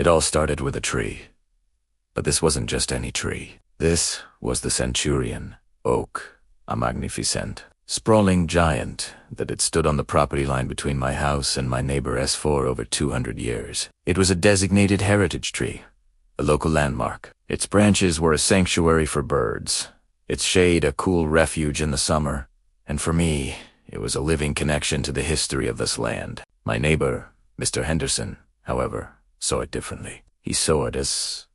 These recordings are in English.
It all started with a tree. But this wasn't just any tree. This was the centurion oak, a magnificent, sprawling giant that had stood on the property line between my house and my neighbor for over 200 years. It was a designated heritage tree, a local landmark. Its branches were a sanctuary for birds, its shade a cool refuge in the summer, and for me, it was a living connection to the history of this land. My neighbor, Mr. Henderson, however, saw it differently. He saw it as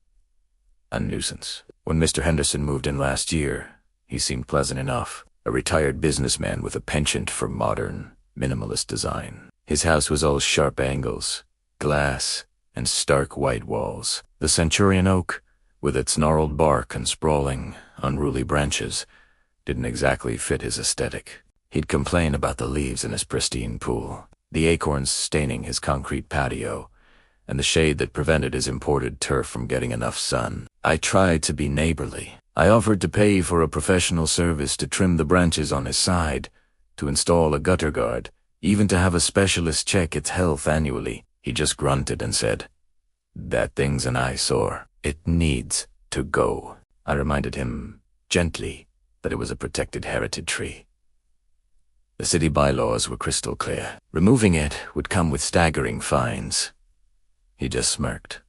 a nuisance. When Mr. Henderson moved in last year, he seemed pleasant enough, a retired businessman with a penchant for modern, minimalist design. His house was all sharp angles, glass, and stark white walls. The centurion oak, with its gnarled bark and sprawling, unruly branches, didn't exactly fit his aesthetic. He'd complain about the leaves in his pristine pool, the acorns staining his concrete patio, and the shade that prevented his imported turf from getting enough sun. I tried to be neighborly. I offered to pay for a professional service to trim the branches on his side, to install a gutter guard, even to have a specialist check its health annually. He just grunted and said, "That thing's an eyesore. It needs to go." I reminded him, gently, that it was a protected heritage tree. The city bylaws were crystal clear. Removing it would come with staggering fines. He just smirked.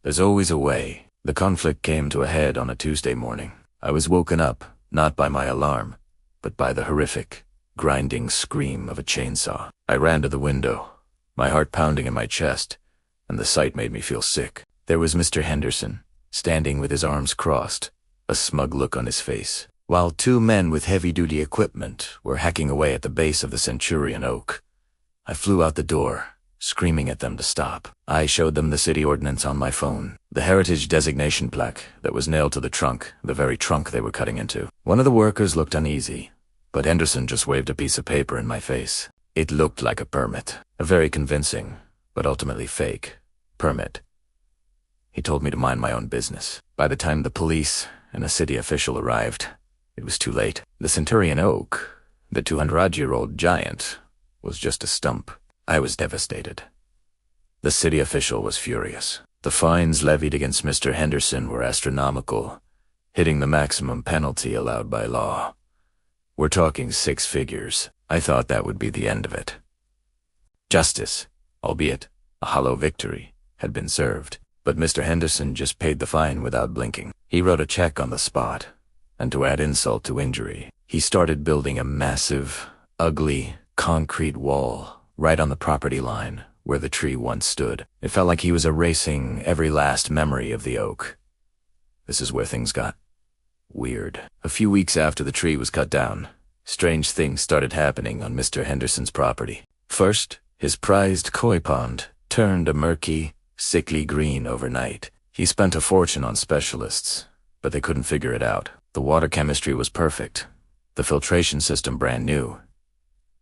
There's always a way. The conflict came to a head on a Tuesday morning. I was woken up, not by my alarm, but by the horrific, grinding scream of a chainsaw. I ran to the window, my heart pounding in my chest, and the sight made me feel sick. There was Mr. Henderson, standing with his arms crossed, a smug look on his face, while two men with heavy-duty equipment were hacking away at the base of the centurion oak. I flew out the door, screaming at them to stop. I showed them the city ordinance on my phone, the heritage designation plaque that was nailed to the trunk, the very trunk they were cutting into. One of the workers looked uneasy, but Henderson just waved a piece of paper in my face. It looked like a permit, a very convincing, but ultimately fake, permit. He told me to mind my own business. By the time the police and a city official arrived, it was too late. The centurion oak, the 200-year-old giant, was just a stump. I was devastated. The city official was furious. The fines levied against Mr. Henderson were astronomical, hitting the maximum penalty allowed by law. We're talking 6 figures. I thought that would be the end of it. Justice, albeit a hollow victory, had been served, but Mr. Henderson just paid the fine without blinking. He wrote a check on the spot, and to add insult to injury, he started building a massive, ugly, concrete wall right on the property line where the tree once stood. It felt like he was erasing every last memory of the oak. This is where things got weird. A few weeks after the tree was cut down, strange things started happening on Mr. Henderson's property. First, his prized koi pond turned a murky, sickly green overnight. He spent a fortune on specialists, but they couldn't figure it out. The water chemistry was perfect, the filtration system brand new.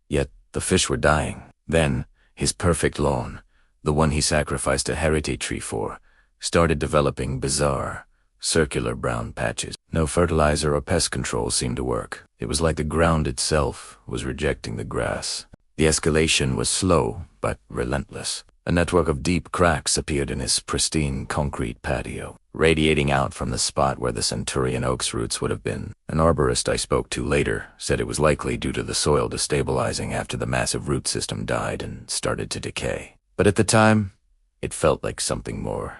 Yet the fish were dying. Then, his perfect lawn, the one he sacrificed a heritage tree for, started developing bizarre, circular brown patches. No fertilizer or pest control seemed to work. It was like the ground itself was rejecting the grass. The escalation was slow, but relentless. A network of deep cracks appeared in his pristine concrete patio, radiating out from the spot where the centurion oak's roots would have been. An arborist I spoke to later said it was likely due to the soil destabilizing after the massive root system died and started to decay. But at the time, it felt like something more.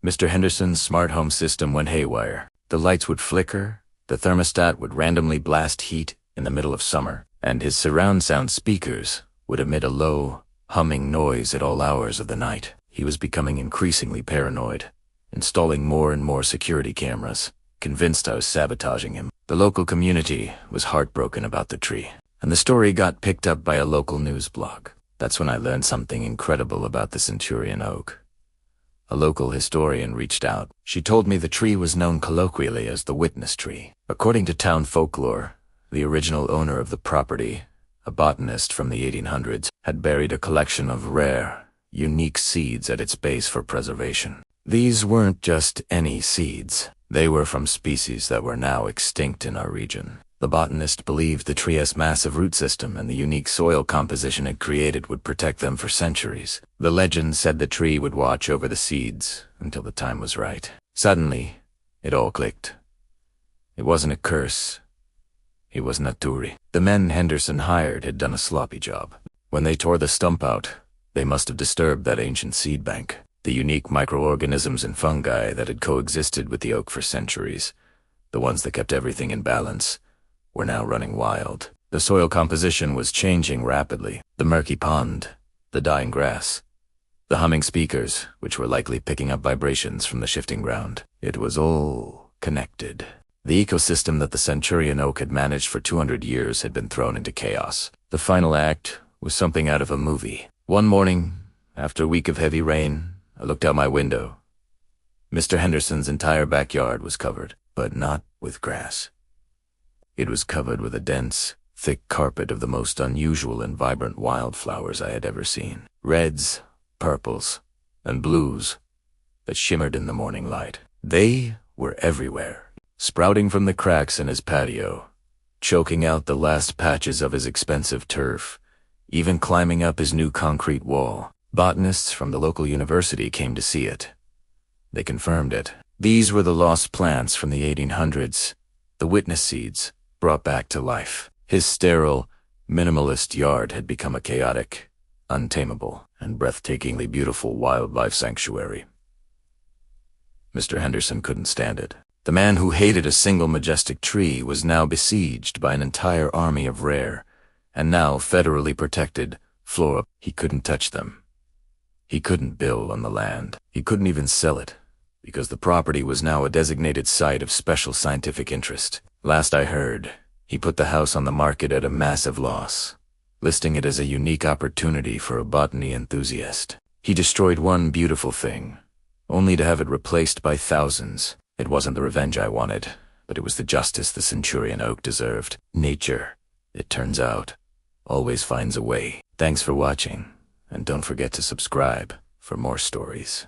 Mr. Henderson's smart home system went haywire. The lights would flicker, the thermostat would randomly blast heat in the middle of summer, and his surround sound speakers would emit a low, humming noise at all hours of the night. He was becoming increasingly paranoid, installing more and more security cameras, convinced I was sabotaging him. The local community was heartbroken about the tree, and the story got picked up by a local news blog. That's when I learned something incredible about the centurion oak. A local historian reached out. She told me the tree was known colloquially as the witness tree. According to town folklore, the original owner of the property, a botanist from the 1800s, had buried a collection of rare, unique seeds at its base for preservation. These weren't just any seeds. They were from species that were now extinct in our region. The botanist believed the tree's massive root system and the unique soil composition it created would protect them for centuries. The legend said the tree would watch over the seeds until the time was right. Suddenly, it all clicked. It wasn't a curse. It was Naturi. The men Henderson hired had done a sloppy job. When they tore the stump out, they must have disturbed that ancient seed bank. The unique microorganisms and fungi that had coexisted with the oak for centuries, the ones that kept everything in balance, were now running wild. The soil composition was changing rapidly. The murky pond, the dying grass, the humming speakers, which were likely picking up vibrations from the shifting ground. It was all connected. The ecosystem that the Centurion oak had managed for 200 years had been thrown into chaos. The final act was something out of a movie. One morning, after a week of heavy rain, I looked out my window. Mr. Henderson's entire backyard was covered, but not with grass. It was covered with a dense, thick carpet of the most unusual and vibrant wildflowers I had ever seen. Reds, purples, and blues that shimmered in the morning light. They were everywhere, sprouting from the cracks in his patio, choking out the last patches of his expensive turf, even climbing up his new concrete wall. Botanists from the local university came to see it. They confirmed it. These were the lost plants from the 1800s, the witness seeds brought back to life. His sterile, minimalist yard had become a chaotic, untamable, and breathtakingly beautiful wildlife sanctuary. Mr. Henderson couldn't stand it. The man who hated a single majestic tree was now besieged by an entire army of rare, and now federally protected, flora. He couldn't touch them. He couldn't build on the land. He couldn't even sell it, because the property was now a designated site of special scientific interest. Last I heard, he put the house on the market at a massive loss, listing it as a unique opportunity for a botany enthusiast. He destroyed one beautiful thing, only to have it replaced by thousands. It wasn't the revenge I wanted, but it was the justice the Centurion oak deserved. Nature, it turns out, always finds a way. Thanks for watching, and don't forget to subscribe for more stories.